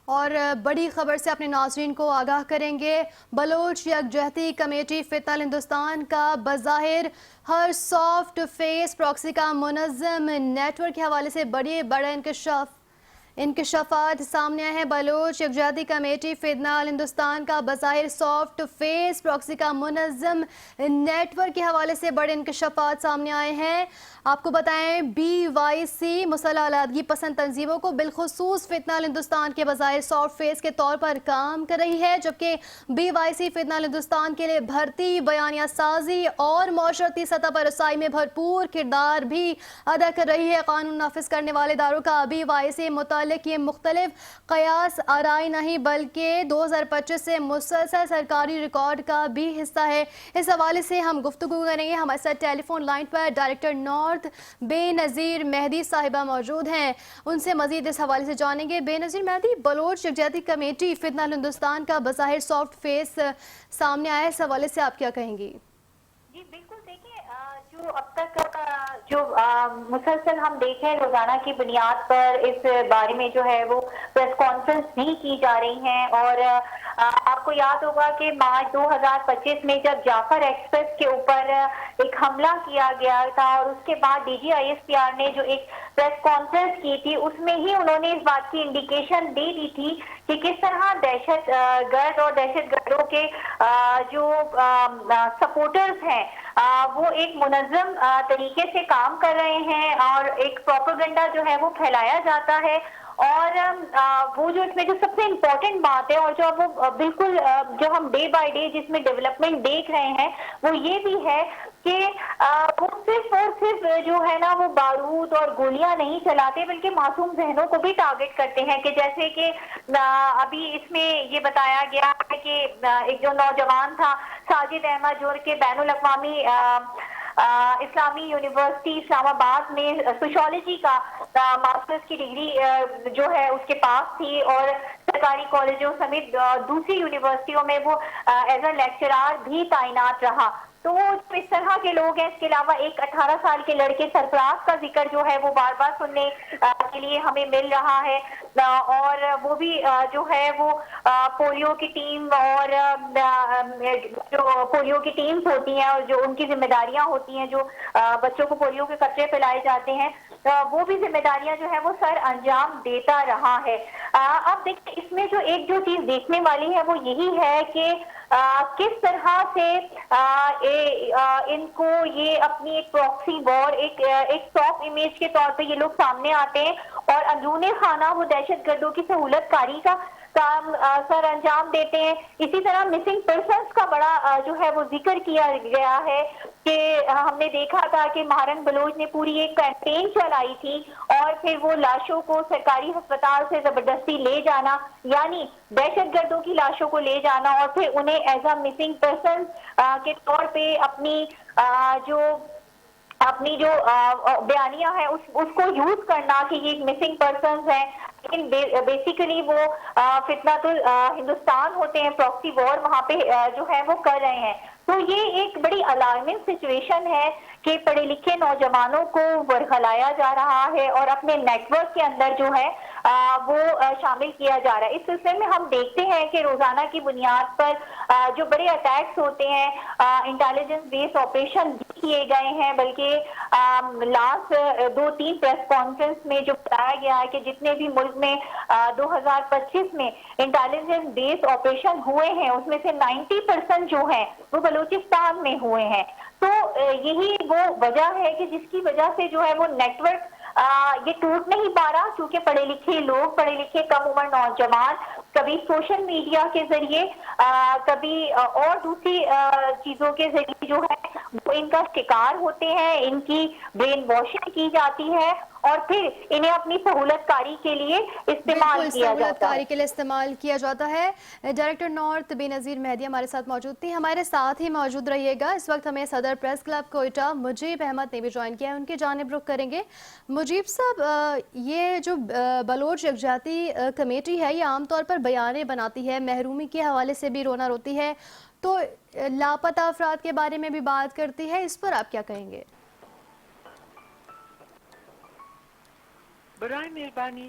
اور بڑی خبر سے اپنے ناظرین کو آگاہ کریں گے۔ بلوچ یکجہتی کمیٹی فتنہ ہندوستان کا بظاہر ہر سافٹ فیس پراکسی کا منظم نیٹ ورک کے حوالے سے بڑے انکشافات سامنے آئے ہیں۔ بلوچ یکجہتی کمیٹی فتنہ ہندوستان کا بظاہر سافٹ فیس پراکسی کا منظم نیٹ ورک کے حوالے سے بڑے انکشافات سامنے آئے ہیں۔ آپ کو بتائیں BYC مسلح علیحدگی پسند تنظیموں کو بالخصوص فتنہ ہندوستان کے بظاہر سافٹ فیس کے طور پر کام کر رہی ہے، جبکہ BYC فتنہ ہندوستان کے لیے بھرتی، بیانیہ سازی اور معاشرتی سطح پر رسائی میں بھرپور کردار بھی ادا کر رہی ہے۔ قانون نافذ کرنے والے اداروں کا BYC متعلق یہ مختلف قیاس آرائی نہیں بلکہ 2025 سے مسلسل سرکاری ریکارڈ کا بھی حصہ ہے۔ اس حوالے سے ہم گفتگو کریں گے۔ ہمارے ساتھ ٹیلی فون لائن پر ڈائریکٹر نارتھ بے نظیر مہدی صاحبہ موجود ہیں، ان سے مزید اس حوالے سے جانیں گے۔ بے نظیر مہدی، بلوچ یکجہتی کمیٹی فتنہ ہندوستان کا بظاہر سافٹ فیس سامنے آیا، اس حوالے سے آپ کیا کہیں گی؟ جی بالکل، دیکھیں جو اب تک جو مسلسل ہم دیکھیں روزانہ کی بنیاد پر اس بارے میں جو ہے وہ پریس کانفرنس نہیں کی جا رہی ہیں، اور آپ کو یاد ہوگا کہ مارچ 2025 میں جب جعفر ایکسپریس کے اوپر ایک حملہ کیا گیا تھا اور اس کے بعد DGISPR نے جو ایک پریس کانفرنس کی تھی، اس میں ہی انہوں نے اس بات کی انڈیکیشن دے دی تھی کہ کس طرح دہشت گرد اور دہشت گردوں کے جو سپورٹرز ہیں وہ ایک منظم طریقے سے کام کر رہے ہیں اور ایک پروپیگنڈا جو ہے وہ پھیلایا جاتا ہے۔ اور وہ جو اس میں جو سب سے امپورٹنٹ بات ہے اور جو اب وہ بالکل جو ہم ڈے بائی ڈے جس میں ڈیولپمنٹ دیکھ رہے ہیں وہ یہ بھی ہے کہ وہ صرف اور صرف جو ہے نا وہ بارود اور گولیاں نہیں چلاتے بلکہ معصوم ذہنوں کو بھی ٹارگٹ کرتے ہیں، کہ جیسے کہ ابھی اس میں یہ بتایا گیا ہے کہ ایک جو نوجوان تھا ساجد احمد جو کہ بین الاقوامی اسلامی یونیورسٹی اسلام آباد میں سوشالوجی کا ماسٹرز کی ڈگری جو ہے اس کے پاس تھی اور سرکاری کالجوں سمیت دوسری یونیورسٹیوں میں وہ ایز اے لیکچرار بھی تعینات رہا۔ تو وہ اس طرح کے لوگ ہیں۔ اس کے علاوہ ایک 18 سال کے لڑکے سرفراز کا ذکر جو ہے وہ بار بار سننے کے لیے ہمیں مل رہا ہے، اور وہ بھی جو ہے وہ پولیو کی ٹیم اور جو پولیو کی ٹیمز ہوتی ہیں اور جو ان کی ذمہ داریاں ہوتی ہیں، جو بچوں کو پولیو کے قطرے پلائے جاتے ہیں، وہ بھی ذمہ داریاں جو ہے وہ سر انجام دیتا رہا ہے۔ اب دیکھیں اس میں جو ایک جو چیز دیکھنے والی ہے وہ یہی ہے کہ کس طرح سے ان کو یہ اپنی ایک پراکسی وار ایک سافٹ امیج کے طور پہ یہ لوگ سامنے آتے ہیں اور اندرون خانہ وہ دہشت گردوں کی سہولت کاری کا کام سر انجام دیتے ہیں۔ اسی طرح مسنگ پرسنس کا بڑا جو ہے وہ ذکر کیا گیا ہے کہ ہم نے دیکھا تھا کہ مہارنگ بلوچ نے پوری ایک کیمپین چلائی تھی اور پھر وہ لاشوں کو سرکاری ہسپتال سے زبردستی لے جانا، یعنی دہشت گردوں کی لاشوں کو لے جانا اور پھر انہیں ایز اے مسنگ پرسن کے طور پہ اپنی جو بیانیہ ہے اس کو یوز کرنا کہ یہ ایک مسنگ پرسنز ہیں، لیکن بیسیکلی وہ فتنہ ہندوستان ہوتے ہیں، پراکسی وار وہاں پہ جو ہے وہ کر رہے ہیں۔ تو یہ ایک بڑی الارمنگ سچویشن ہے کہ پڑھے لکھے نوجوانوں کو ورغلایا جا رہا ہے اور اپنے نیٹ ورک کے اندر جو ہے وہ شامل کیا جا رہا ہے۔ اس سلسلے میں ہم دیکھتے ہیں کہ روزانہ کی بنیاد پر جو بڑے اٹیکس ہوتے ہیں، انٹیلیجنس بیس آپریشن بھی کیے گئے ہیں، بلکہ لاسٹ 2-3 پریس کانفرنس میں جو بتایا گیا ہے کہ جتنے بھی ملک میں 2025 میں انٹیلیجنس بیس آپریشن ہوئے ہیں اس میں سے 90% جو ہیں وہ بلوچستان میں ہوئے ہیں۔ تو یہی وہ وجہ ہے کہ جس کی وجہ سے جو ہے وہ نیٹ ورک یہ ٹوٹ نہیں پا رہا، کیونکہ پڑھے لکھے لوگ، پڑھے لکھے کم عمر نوجوان کبھی سوشل میڈیا کے ذریعے کبھی اور دوسری چیزوں کے ذریعے جو ہے وہ ان کا شکار ہوتے ہیں، ان کی برین واشنگ کی جاتی ہے اور پھر انہیں اپنی سہولت کاری کے لیے استعمال بالکل کیا سہولت جاتا ہے۔ کاری کے لیے استعمال کیا جاتا ہے۔ ڈائریکٹر نارتھ بے نظیر مہدی ہمارے ساتھ موجود تھی، ہمارے ساتھ ہی موجود رہیے گا۔ اس وقت ہمیں صدر پریس کلب کوئٹہ مجیب احمد نے بھی جوائن کیا ہے، ان کی جانب رخ کریں گے۔ مجیب صاحب، یہ جو بلوچ یکجہتی کمیٹی ہے یہ عام طور پر بیانے بناتی ہے، محرومی کے حوالے سے بھی رونا روتی ہے، تو لاپتہ افراد کے بارے میں بھی بات کرتی ہے، اس پر آپ کیا کہیں گے؟ برائے مہربانی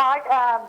8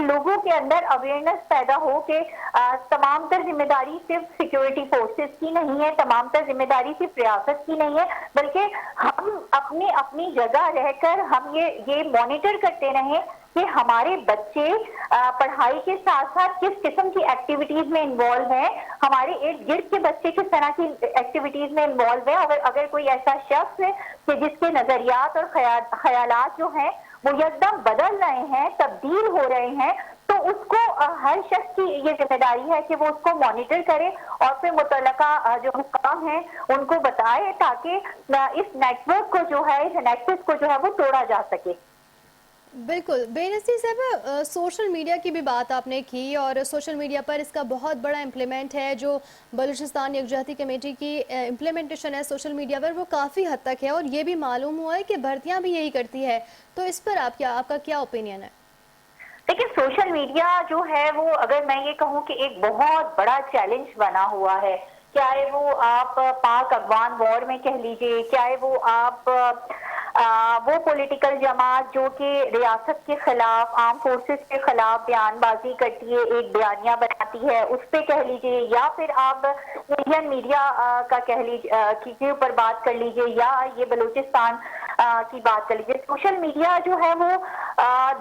لوگوں کے اندر اویئرنیس پیدا ہو کہ تمام تر ذمہ داری صرف سیکیورٹی فورسز کی نہیں ہے، تمام تر ذمہ داری صرف ریاست کی نہیں ہے، بلکہ ہم اپنی جگہ رہ کر ہم یہ مانیٹر کرتے رہیں کہ ہمارے بچے پڑھائی کے ساتھ ساتھ کس قسم کی ایکٹیویٹیز میں انوالو ہیں، ہمارے ارد گرد کے بچے کس طرح کی ایکٹیویٹیز میں انوالو ہیں، اگر کوئی ایسا شخص ہے کہ جس کے نظریات اور خیالات جو ہیں وہ یکدم بدل رہے ہیں، تبدیل ہو رہے ہیں، تو اس کو ہر شخص کی یہ ذمہ داری ہے کہ وہ اس کو مانیٹر کرے اور پھر متعلقہ جو حکام ہیں ان کو بتائے تاکہ اس نیٹ ورک کو جو ہے، اس نیکسس کو جو ہے وہ توڑا جا سکے۔ بالکل بے نظیر صاحب، سوشل میڈیا کی بھی بات آپ نے کی اور سوشل میڈیا پر اس کا بہت بڑا امپلیمنٹ ہے، جو بلوچستان یکجہتی کمیٹی کی امپلیمنٹیشن ہے سوشل میڈیا پر وہ کافی حد تک ہے، اور یہ بھی معلوم ہوا ہے کہ بھرتیاں بھی یہی کرتی ہے، تو اس پر آپ کا کیا اوپینین ہے؟ دیکھیں سوشل میڈیا جو ہے وہ، اگر میں یہ کہوں کہ ایک بہت بڑا چیلنج بنا ہوا ہے، چاہے وہ آپ پاک افغان وار میں کہہ لیجئے، چاہے وہ آپ وہ پولیٹیکل جماعت جو کہ ریاست کے خلاف، آرم فورسز کے خلاف بیان بازی کرتی ہے، ایک بیانیہ بناتی ہے، اس پہ کہہ لیجئے، یا پھر آپ انڈین میڈیا کا کہہ لیجئے کے اوپر بات کر لیجئے، یا یہ بلوچستان کی بات کر لیجئے، سوشل میڈیا جو ہے وہ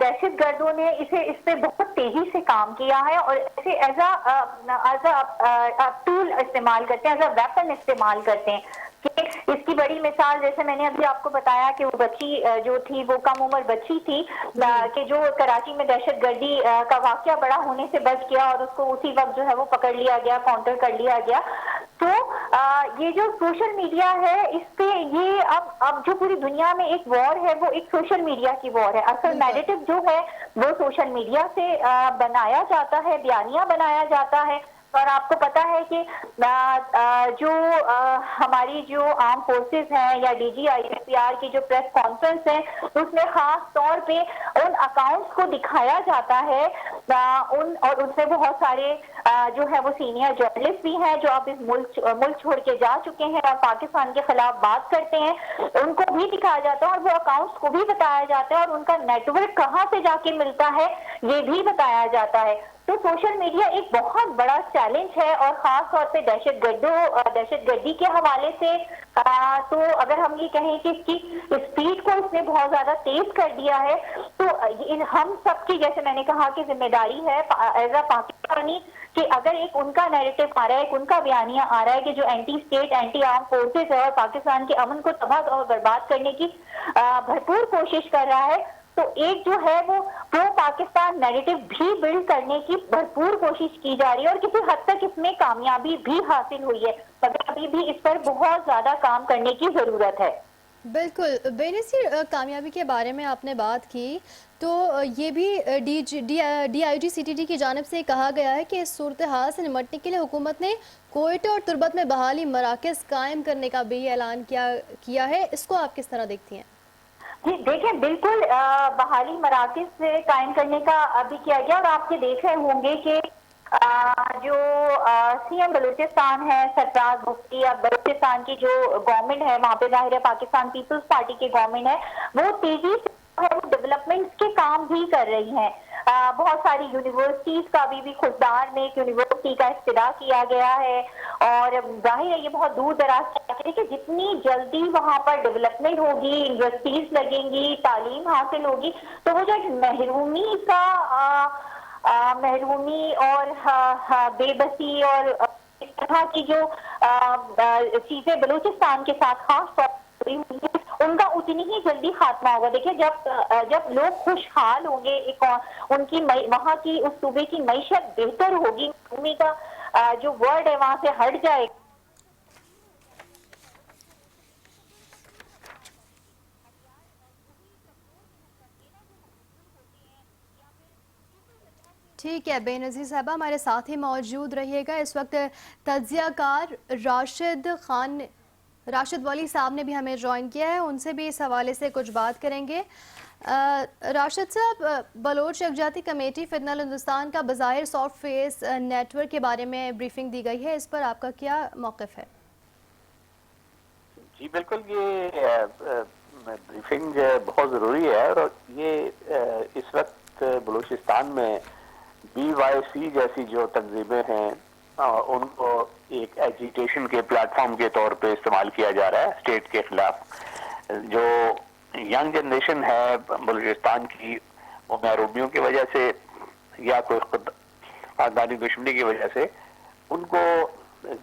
دہشت گردوں نے اس پہ بہت تیزی سے کام کیا ہے اور اسے ایز اے ٹول استعمال کرتے ہیں، ایز اے ویپن استعمال کرتے ہیں۔ کہ اس کی بڑی مثال جیسے میں نے ابھی آپ کو بتایا کہ وہ بچی جو تھی وہ کم عمر بچی تھی کہ جو کراچی میں دہشت گردی کا واقعہ بڑا ہونے سے بچ گیا اور اس کو اسی وقت جو ہے وہ پکڑ لیا گیا، کاؤنٹر کر لیا گیا۔ تو یہ جو سوشل میڈیا ہے اس پہ یہ اب جو پوری دنیا میں ایک وار ہے وہ ایک سوشل میڈیا کی وار ہے۔ اصل نیریٹو جو ہے وہ سوشل میڈیا سے بنایا جاتا ہے، بیانیہ بنایا جاتا ہے، اور آپ کو پتا ہے کہ جو ہماری جو آرم فورسز ہیں یا D G I S P R کی جو پریس کانفرنس ہے اس میں خاص طور پہ ان اکاؤنٹس کو دکھایا جاتا ہے، اور ان سے بہت سارے جو ہے وہ سینئر جرنلسٹ بھی ہیں جو اب اس ملک چھوڑ کے جا چکے ہیں اور پاکستان کے خلاف بات کرتے ہیں، ان کو بھی دکھایا جاتا ہے اور وہ اکاؤنٹس کو بھی بتایا جاتا ہے اور ان کا نیٹ ورک کہاں سے جا کے ملتا ہے یہ بھی بتایا جاتا ہے۔ تو سوشل میڈیا ایک بہت بڑا چیلنج ہے، اور خاص طور پہ دہشت گردی کے حوالے سے تو اگر ہم یہ کہیں کہ اس کی اسپیڈ کو اس نے بہت زیادہ تیز کر دیا ہے، تو ہم سب کی جیسے میں نے کہا کہ ذمہ داری ہے ایز اے پاکستانی کہ اگر ایک ان کا نیریٹو آ رہا ہے، ایک ان کا بیانیہ آ رہا ہے کہ جو anti state, anti arm forces ہے اور پاکستان کے امن کو تباہ اور برباد کرنے کی بھرپور کوشش کر رہا ہے، تو ایک جو ہے وہ پرو پاکستان نیریٹو بھی بلڈ کرنے کی بھرپور کوشش کی جا رہی ہے اور کسی حد تک اس میں کامیابی بھی حاصل ہوئی ہے، مگر ابھی بھی اس پر بہت زیادہ کام کرنے کی ضرورت ہے۔ بالکل بے نظیر، کامیابی کے بارے میں آپ نے بات کی، تو یہ بھی D I G C T D کی جانب سے کہا گیا ہے کہ اس صورتحال سے نمٹنے کے لیے حکومت نے کوئٹہ اور تربت میں بحالی مراکز قائم کرنے کا بھی اعلان کیا ہے، اس کو آپ کس طرح دیکھتی ہیں؟ جی دیکھیں بالکل بحالی مراکز قائم کرنے کا ابھی کیا گیا، اور آپ کے دیکھ رہے ہوں گے کہ جو سی ایم بلوچستان ہے سرفراز مفتی، اب بلوچستان کی جو گورنمنٹ ہے وہاں پہ ظاہر ہے پاکستان پیپلز پارٹی کی گورنمنٹ ہے، وہ تیزی سے ڈیولپمنٹس کے کام بھی کر رہی ہیں۔ بہت ساری یونیورسٹیز کا بھی خضدار میں ایک یونیورسٹی کا افتتاح کیا گیا ہے، اور ظاہر ہے یہ بہت دور دراز کے علاقے کہ جتنی جلدی وہاں پر ڈیولپمنٹ ہوگی، یونیورسٹیز لگیں گی، تعلیم حاصل ہوگی، تو وہ جو ایک محرومی اور بے بسی اور اس طرح کی جو چیزیں بلوچستان کے ساتھ خاص طور پر ان کا اتنی ہی جلدی خاتمہ ہوگا۔ دیکھیں جب لوگ خوشحال ہوں گے، ان کی وہاں کی اس صوبے کی معیشت بہتر ہوگی، محرومی کا جو ورڈ ہے وہاں سے ہٹ جائے گا۔ ٹھیک ہے بے نظیر صاحبہ، ہمارے ساتھ ہی موجود رہیے گا۔ اس وقت تجزیہ کار راشد ولی صاحب نے بھی ہمیں جوائن کیا ہے، ان سے بھی اس حوالے سے کچھ بات کریں گے۔ راشد صاحب، بلوچ یکجہتی کمیٹی فدنل ہندوستان کا بظاہر سافٹ فیس نیٹ ورک کے بارے میں بریفنگ دی گئی ہے، اس پر آپ کا کیا موقف ہے؟ جی بالکل، یہ بریفنگ بہت ضروری ہے، اور یہ اس وقت وقت بلوچستان میں BYC جیسی جو تنظیمیں ہیں ان کو ایک ایجیٹیشن کے پلیٹ فارم کے طور پہ استعمال کیا جا رہا ہے اسٹیٹ کے خلاف. جو ینگ جنریشن ہے بلوچستان کی وہ محرومیوں کی وجہ سے یا کوئی خاندانی دشمنی کی وجہ سے ان کو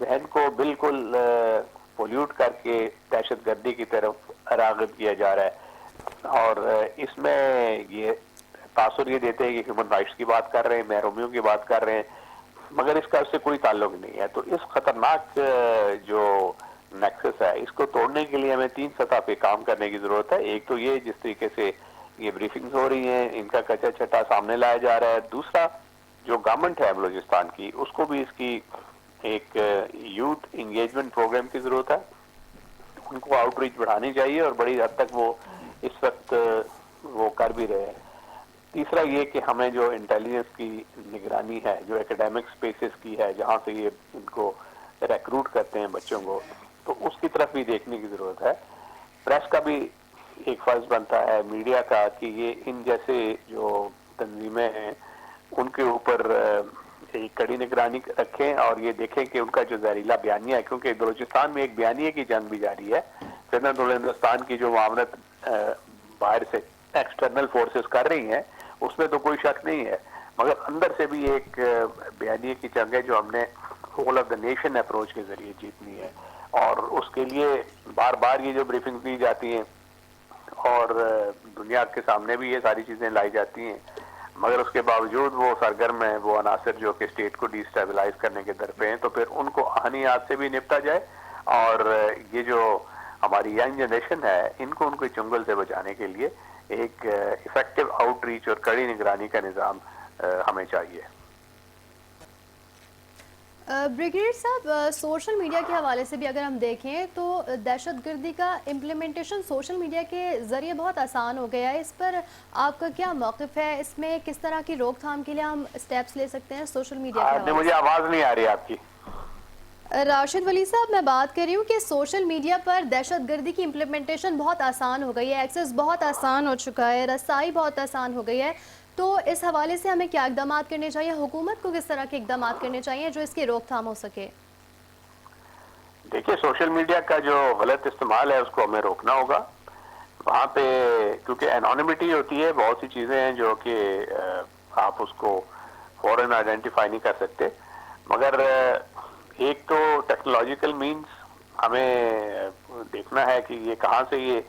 ذہن کو بالکل پولیوٹ کر کے دہشت گردی کی طرف راغب کیا جا رہا ہے. اور اس میں یہ تاثر یہ دیتے ہیں کہ ہیومن رائٹس کی بات کر رہے ہیں, محرومیوں کی بات کر رہے ہیں, مگر اس کا اس سے کوئی تعلق نہیں ہے. تو اس خطرناک جو نیکسس ہے اس کو توڑنے کے لیے ہمیں 3 سطح پہ کام کرنے کی ضرورت ہے. ایک تو یہ جس طریقے سے یہ بریفنگز ہو رہی ہیں ان کا کچا چھٹا سامنے لایا جا رہا ہے. دوسرا جو گورنمنٹ ہے بلوچستان کی اس کو بھی اس کی ایک یوتھ انگیجمنٹ پروگرام کی ضرورت ہے. ان کو آؤٹ ریچ بڑھانی چاہیے اور بڑی حد تک وہ اس وقت وہ کر بھی رہے ہیں. تیسرا یہ کہ ہمیں جو انٹیلیجنس کی نگرانی ہے جو ایکیڈیمک سپیسز کی ہے جہاں سے یہ ان کو ریکروٹ کرتے ہیں بچوں کو, تو اس کی طرف بھی دیکھنے کی ضرورت ہے. پریس کا بھی ایک فرض بنتا ہے, میڈیا کا, کہ یہ ان جیسے جو تنظیمیں ہیں ان کے اوپر ایک کڑی نگرانی رکھیں اور یہ دیکھیں کہ ان کا جو زہریلا بیانیہ ہے, کیونکہ بلوچستان میں ایک بیانیے کی جنگ بھی جاری ہے. فتنۃ الہندوستان کی جو معاونت باہر سے ایکسٹرنل فورسز کر رہی ہیں اس میں تو کوئی شک نہیں ہے, مگر اندر سے بھی ایک بیانیے کی جنگ ہے جو ہم نے whole of the nation approach کے ذریعے جیتنی ہے. اور اس کے لیے بار بار یہ جو بریفنگ دی جاتی ہیں اور دنیا کے سامنے بھی یہ ساری چیزیں لائی جاتی ہیں, مگر اس کے باوجود وہ سرگرم ہیں وہ عناصر جو کہ اسٹیٹ کو ڈی اسٹیبلائز کرنے کے در پہ ہیں, تو پھر ان کو آہنیات سے بھی نپٹا جائے اور یہ جو ہماری ینگ جنریشن ہے ان کو ان کے چنگل سے بچانے کے لیے ایک افیکٹو آؤٹ ریچ اور کڑی نگرانی کا نظام ہمیں چاہیے. بریگیڈیئر صاحب, سوشل میڈیا کے حوالے سے بھی اگر ہم دیکھیں تو دہشت گردی کا امپلیمنٹیشن سوشل میڈیا کے ذریعے بہت آسان ہو گیا ہے. اس پر آپ کا کیا موقف ہے؟ اس میں کس طرح کی روک تھام کے لیے ہم اسٹیپس لے سکتے ہیں سوشل میڈیا کے حوالے سے؟ مجھے آواز نہیں آ رہی آپ کی. راشد ولی صاحب, میں بات کر رہی ہوں کہ سوشل میڈیا پر دہشت گردی کی امپلیمنٹیشن بہت آسان ہو گئی ہے, ایکسیس بہت آسان ہو چکا ہے, رسائی بہت آسان ہو گئی ہے. تو اس حوالے سے ہمیں کیا اقدامات کرنے چاہیے؟ حکومت کو کس طرح کے اقدامات کرنے چاہیے جو اس کی روک تھام ہو سکے؟ دیکھیے, سوشل میڈیا کا جو غلط استعمال ہے اس کو ہمیں روکنا ہوگا. وہاں پہ کیونکہ انانیمٹی ہوتی ہے, بہت سی چیزیں ہیں جو کہ آپ اس کو فوراً آئیڈینٹیفائی نہیں کر سکتے, مگر ایک تو ٹیکنالوجیکل مینز ہمیں دیکھنا ہے کہ یہ کہاں سے یہ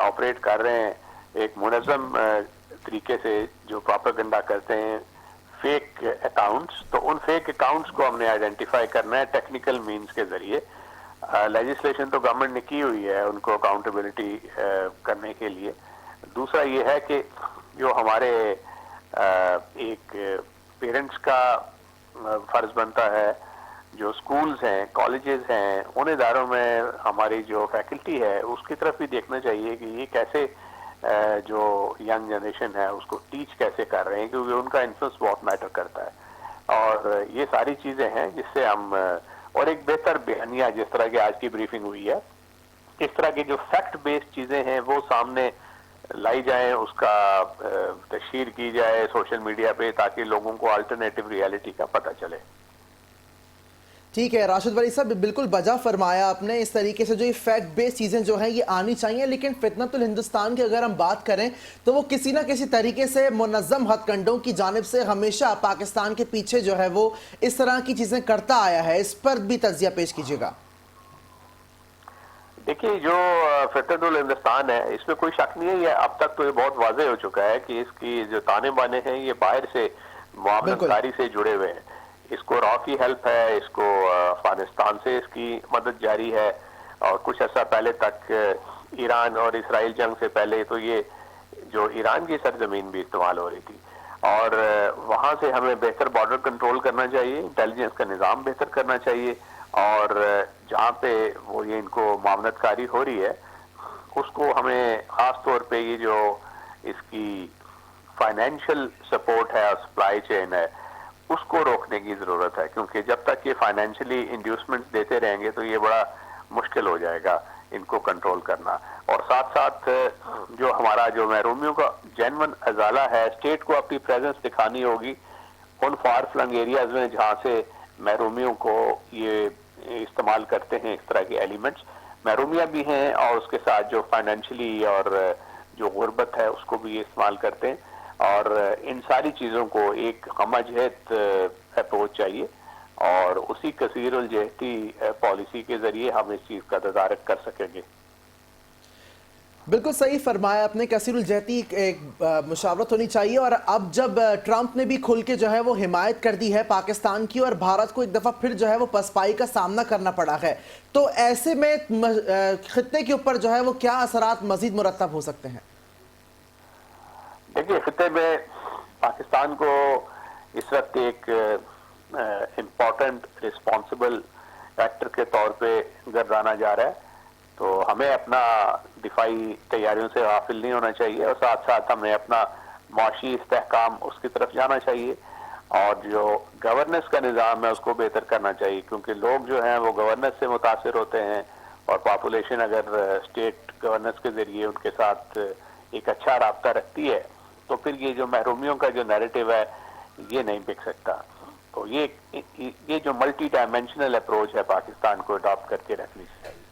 آپریٹ کر رہے ہیں. ایک منظم طریقے سے جو پروپیگنڈا کرتے ہیں فیک اکاؤنٹس, تو ان فیک اکاؤنٹس کو ہم نے آئیڈینٹیفائی کرنا ہے ٹیکنیکل مینز کے ذریعے. لیجسلیشن تو گورنمنٹ نے کی ہوئی ہے ان کو اکاؤنٹیبلٹی کرنے کے لیے. دوسرا یہ ہے کہ جو ہمارے ایک پیرنٹس کا فرض بنتا ہے, جو سکولز ہیں, کالجز ہیں, ان اداروں میں ہماری جو فیکلٹی ہے اس کی طرف بھی دیکھنا چاہیے کہ یہ کیسے جو ینگ جنریشن ہے اس کو ٹیچ کیسے کر رہے ہیں, کیونکہ ان کا انفلوئنس بہت میٹر کرتا ہے. اور یہ ساری چیزیں ہیں جس سے ہم, اور ایک بہتر بیانیہ جس طرح کی آج کی بریفنگ ہوئی ہے, اس طرح کی جو فیکٹ بیسڈ چیزیں ہیں وہ سامنے لائی جائیں, اس کا تشہیر کی جائے سوشل میڈیا پہ تاکہ لوگوں کو الٹرنیٹیو ریالٹی کا پتہ چلے. ٹھیک ہے راشد ولی صاحب, بالکل بجا فرمایا آپ نے. اس طریقے سے جو یہ فیکٹ بیس چیزیں جو ہیں یہ آنی چاہیے, لیکن فتنۃ الہندوستان کی اگر ہم بات کریں تو وہ کسی نہ کسی طریقے سے منظم ہتھ کنڈوں کی جانب سے ہمیشہ پاکستان کے پیچھے جو ہے وہ اس طرح کی چیزیں کرتا آیا ہے. اس پر بھی تجزیہ پیش کیجیے گا. دیکھیے, جو فتنۃ الہندوستان ہے اس میں کوئی شک نہیں ہے, یہ اب تک تو یہ بہت واضح ہو چکا ہے کہ اس کی جو تانے بانے ہیں یہ باہر سے معاونت کاری سے جڑے ہوئے ہیں. اس کو را کی ہیلپ ہے, اس کو افغانستان سے اس کی مدد جاری ہے, اور کچھ عرصہ پہلے تک ایران اور اسرائیل جنگ سے پہلے تو یہ جو ایران کی سرزمین بھی استعمال ہو رہی تھی. اور وہاں سے ہمیں بہتر بارڈر کنٹرول کرنا چاہیے, انٹیلیجنس کا نظام بہتر کرنا چاہیے, اور جہاں پہ وہ یہ ان کو معاونت کاری ہو رہی ہے اس کو ہمیں خاص طور پہ یہ جو اس کی فائنینشیل سپورٹ ہے اور سپلائی چین ہے اس کو روکنے کی ضرورت ہے, کیونکہ جب تک یہ فائنینشلی انڈیوسمنٹ دیتے رہیں گے تو یہ بڑا مشکل ہو جائے گا. ان کو کنٹرول کرنا، اور ساتھ ساتھ جو ہمارا جو محرومیوں کا جینون ازالہ ہے، اسٹیٹ کو اپنی پریزنس دکھانی ہوگی ان فار فلنگ ایریاز میں جہاں سے محرومیوں کو یہ استعمال کرتے ہیں اس طرح کے ایلیمنٹس، محرومیاں بھی ہیں اور اس کے ساتھ جو فائنینشلی اور جو غربت ہے اس کو بھی یہ استعمال کرتے ہیں، اور ان ساری چیزوں کو ایک ہمجہت اپروچ چاہیے، اور اسی کثیر الجہتی پالیسی کے ذریعے ہم اس چیز کا تدارک کر سکیں گے۔ بالکل صحیح فرمایا آپ نے، کثیر الجہتی ایک مشاورت ہونی چاہیے، اور اب جب ٹرمپ نے بھی کھل کے جو ہے وہ حمایت کر دی ہے پاکستان کی، اور بھارت کو ایک دفعہ پھر جو ہے وہ پسپائی کا سامنا کرنا پڑا ہے، تو ایسے میں خطے کے اوپر جو ہے وہ کیا اثرات مزید مرتب ہو سکتے ہیں؟ دیکھیے، خطے میں پاکستان کو اس وقت ایک امپورٹنٹ رسپانسبل ایکٹر کے طور پہ گردانا جا رہا ہے، تو ہمیں اپنا دفاعی تیاریوں سے غافل نہیں ہونا چاہیے، اور ساتھ ساتھ ہمیں اپنا معاشی استحکام اس کی طرف جانا چاہیے، اور جو گورننس کا نظام ہے اس کو بہتر کرنا چاہیے، کیونکہ لوگ جو ہیں وہ گورننس سے متاثر ہوتے ہیں، اور پاپولیشن اگر اسٹیٹ گورننس کے ذریعے ان کے ساتھ ایک اچھا رابطہ رکھتی ہے تو پھر یہ جو محرومیوں کا جو نیریٹو ہے یہ نہیں بک سکتا۔ تو یہ جو ملٹی ڈائمینشنل اپروچ ہے پاکستان کو اڈاپٹ کر کے رکھنی چاہیے۔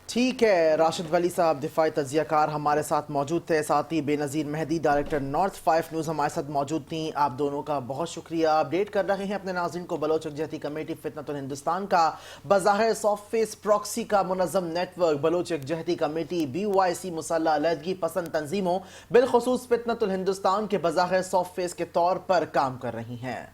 ٹھیک ہے، راشد ولی صاحب دفاعی تجزیہ کار ہمارے ساتھ موجود تھے، ساتھ ہی بے نظیر مہدی ڈائریکٹر نارتھ 5 نیوز ہمارے ساتھ موجود تھیں۔ آپ دونوں کا بہت شکریہ۔ اپڈیٹ کر رہے ہیں اپنے ناظرین کو بلوچ یکجہتی کمیٹی فتنۃ الہندوستان کا بظاہر سافٹ فیس پراکسی کا منظم نیٹ ورک بلوچ یکجہتی کمیٹی BYC مسلح علیحدگی پسند تنظیموں بالخصوص فتنۃ الہندوستان کے بظاہر سافٹ فیس کے طور پر کام کر رہی ہیں۔